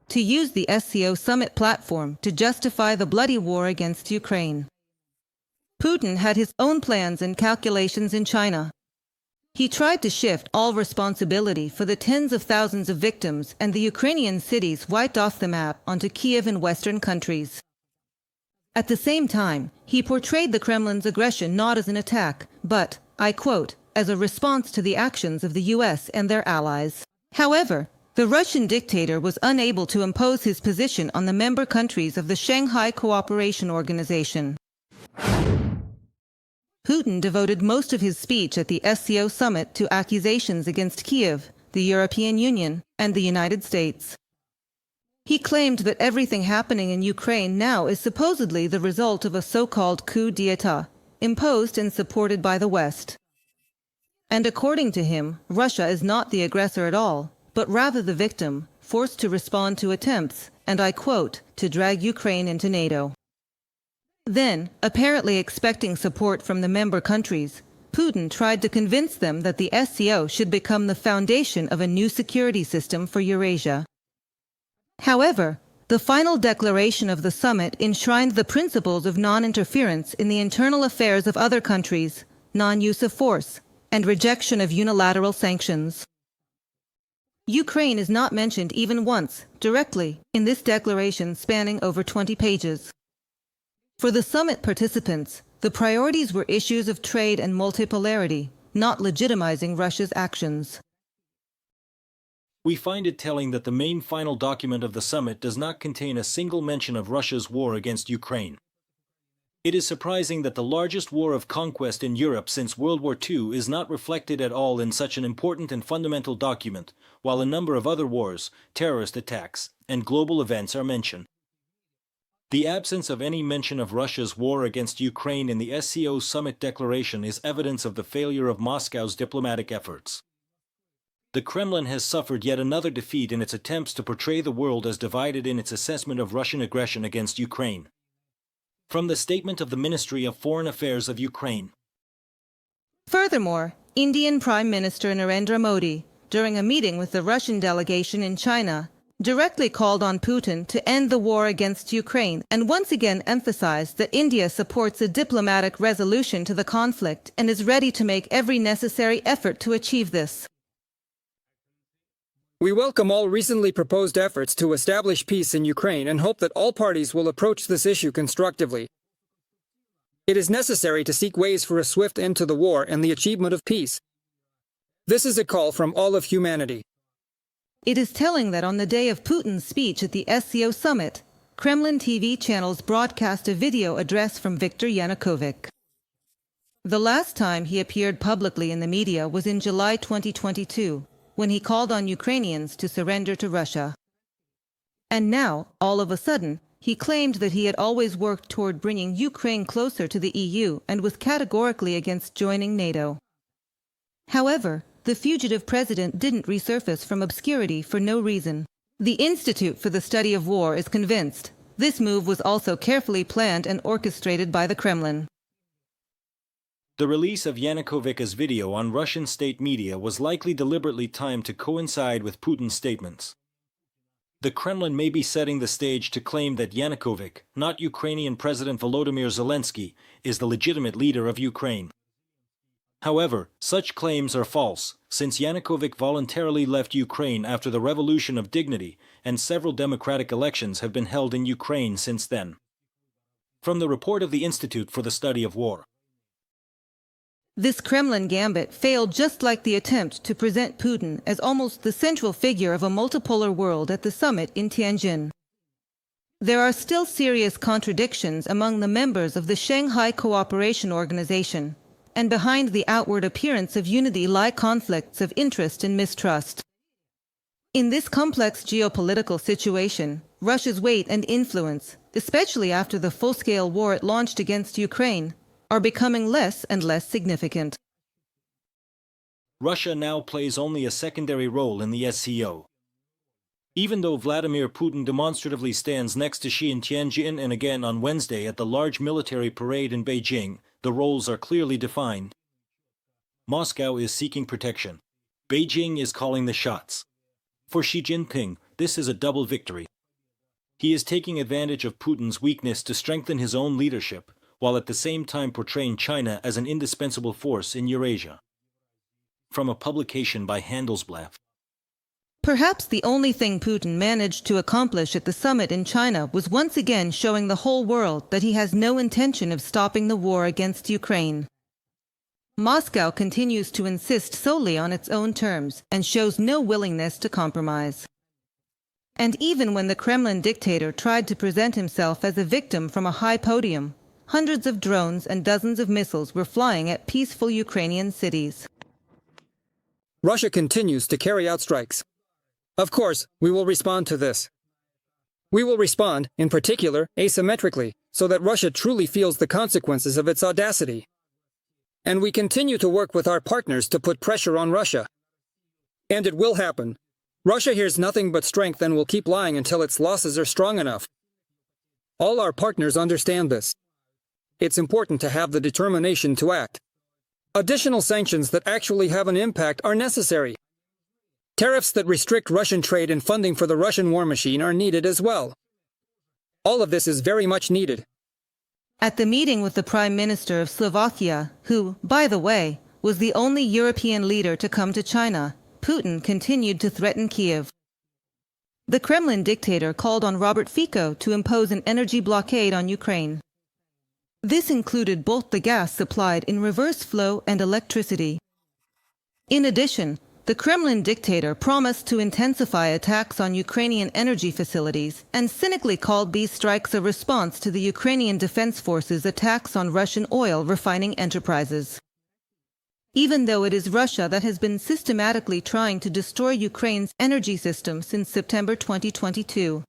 to use the SCO summit platform to justify the bloody war against Ukraine. Putin had his own plans and calculations in China. He tried to shift all responsibility for the tens of thousands of victims and the Ukrainian cities wiped off the map onto Kiev and Western countries. At the same time, he portrayed the Kremlin's aggression not as an attack, but, I quote, as a response to the actions of the US and their allies. However, the Russian dictator was unable to impose his position on the member countries of the Shanghai Cooperation Organization. Putin devoted most of his speech at the SCO summit to accusations against Kiev, the European Union, and the United States. He claimed that everything happening in Ukraine now is supposedly the result of a so-called coup d'état, imposed and supported by the West. And according to him, Russia is not the aggressor at all, but rather the victim, forced to respond to attempts, and I quote, to drag Ukraine into NATO. Then, apparently expecting support from the member countries, Putin tried to convince them that the SCO should become the foundation of a new security system for Eurasia. However, the final declaration of the summit enshrined the principles of non-interference in the internal affairs of other countries, non-use of force, and rejection of unilateral sanctions. Ukraine is not mentioned even once, directly, in this declaration spanning over 20 pages. For the summit participants, the priorities were issues of trade and multipolarity, not legitimizing Russia's actions. We find it telling that the main final document of the summit does not contain a single mention of Russia's war against Ukraine. It is surprising that the largest war of conquest in Europe since World War II is not reflected at all in such an important and fundamental document, while a number of other wars, terrorist attacks, and global events are mentioned. The absence of any mention of Russia's war against Ukraine in the SCO summit declaration is evidence of the failure of Moscow's diplomatic efforts. The Kremlin has suffered yet another defeat in its attempts to portray the world as divided in its assessment of Russian aggression against Ukraine. From the statement of the Ministry of Foreign Affairs of Ukraine. Furthermore, Indian Prime Minister Narendra Modi, during a meeting with the Russian delegation in China, directly called on Putin to end the war against Ukraine and once again emphasized that India supports a diplomatic resolution to the conflict and is ready to make every necessary effort to achieve this. We welcome all recently proposed efforts to establish peace in Ukraine and hope that all parties will approach this issue constructively. It is necessary to seek ways for a swift end to the war and the achievement of peace. This is a call from all of humanity. It is telling that on the day of Putin's speech at the SCO summit, Kremlin TV channels broadcast a video address from Viktor Yanukovych. The last time he appeared publicly in the media was in July 2022, when he called on Ukrainians to surrender to Russia. And now, all of a sudden, he claimed that he had always worked toward bringing Ukraine closer to the EU and was categorically against joining NATO. However, the fugitive president didn't resurface from obscurity for no reason. The Institute for the Study of War is convinced this move was also carefully planned and orchestrated by the Kremlin. The release of Yanukovych's video on Russian state media was likely deliberately timed to coincide with Putin's statements. The Kremlin may be setting the stage to claim that Yanukovych, not Ukrainian President Volodymyr Zelenskyy, is the legitimate leader of Ukraine. However, such claims are false, since Yanukovych voluntarily left Ukraine after the Revolution of Dignity, and several democratic elections have been held in Ukraine since then. From the report of the Institute for the Study of War. This Kremlin gambit failed just like the attempt to present Putin as almost the central figure of a multipolar world at the summit in Tianjin. There are still serious contradictions among the members of the Shanghai Cooperation Organization, and behind the outward appearance of unity lie conflicts of interest and mistrust. In this complex geopolitical situation, Russia's weight and influence, especially after the full-scale war it launched against Ukraine, are becoming less and less significant. Russia now plays only a secondary role in the SCO. Even though Vladimir Putin demonstratively stands next to Xi in Tianjin and again on Wednesday at the large military parade in Beijing, the roles are clearly defined. Moscow is seeking protection. Beijing is calling the shots. For Xi Jinping, this is a double victory. He is taking advantage of Putin's weakness to strengthen his own leadership, while at the same time portraying China as an indispensable force in Eurasia. From a publication by Handelsblatt. Perhaps the only thing Putin managed to accomplish at the summit in China was once again showing the whole world that he has no intention of stopping the war against Ukraine. Moscow continues to insist solely on its own terms and shows no willingness to compromise. And even when the Kremlin dictator tried to present himself as a victim from a high podium, hundreds of drones and dozens of missiles were flying at peaceful Ukrainian cities. Russia continues to carry out strikes. Of course, we will respond to this. We will respond, in particular, asymmetrically, so that Russia truly feels the consequences of its audacity. And we continue to work with our partners to put pressure on Russia. And it will happen. Russia hears nothing but strength and will keep lying until its losses are strong enough. All our partners understand this. It's important to have the determination to act. Additional sanctions that actually have an impact are necessary. Tariffs that restrict Russian trade and funding for the Russian war machine are needed as well. All of this is very much needed. At the meeting with the Prime Minister of Slovakia, who, by the way, was the only European leader to come to China, Putin continued to threaten Kiev. The Kremlin dictator called on Robert Fico to impose an energy blockade on Ukraine. This included both the gas supplied in reverse flow and electricity. In addition, the Kremlin dictator promised to intensify attacks on Ukrainian energy facilities and cynically called these strikes a response to the Ukrainian Defense Forces' attacks on Russian oil refining enterprises. Even though it is Russia that has been systematically trying to destroy Ukraine's energy system since September 2022.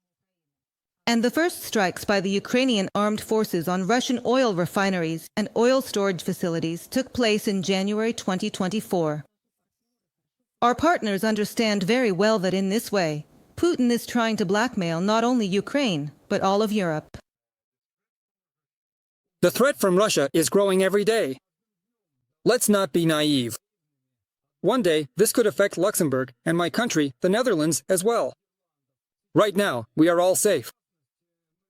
And the first strikes by the Ukrainian armed forces on Russian oil refineries and oil storage facilities took place in January 2024. Our partners understand very well that in this way, Putin is trying to blackmail not only Ukraine, but all of Europe. The threat from Russia is growing every day. Let's not be naive. One day, this could affect Luxembourg and my country, the Netherlands, as well. Right now, we are all safe.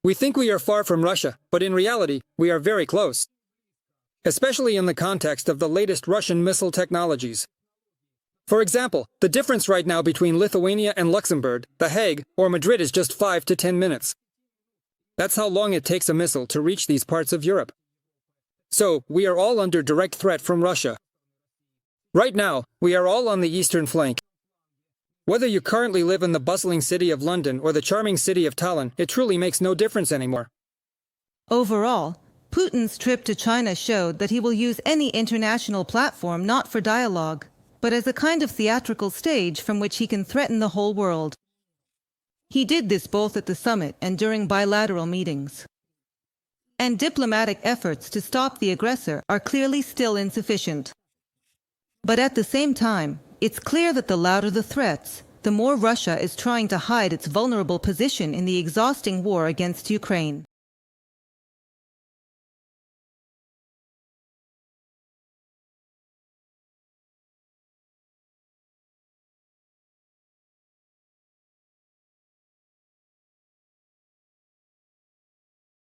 We think we are far from Russia, but in reality, we are very close. Especially in the context of the latest Russian missile technologies. For example, the difference right now between Lithuania and Luxembourg, The Hague, or Madrid is just 5 to 10 minutes. That's how long it takes a missile to reach these parts of Europe. So, we are all under direct threat from Russia. Right now, we are all on the eastern flank. Whether you currently live in the bustling city of London or the charming city of Tallinn, it truly makes no difference anymore. Overall, Putin's trip to China showed that he will use any international platform not for dialogue, but as a kind of theatrical stage from which he can threaten the whole world. He did this both at the summit and during bilateral meetings. And diplomatic efforts to stop the aggressor are clearly still insufficient. But at the same time, it's clear that the louder the threats, the more Russia is trying to hide its vulnerable position in the exhausting war against Ukraine.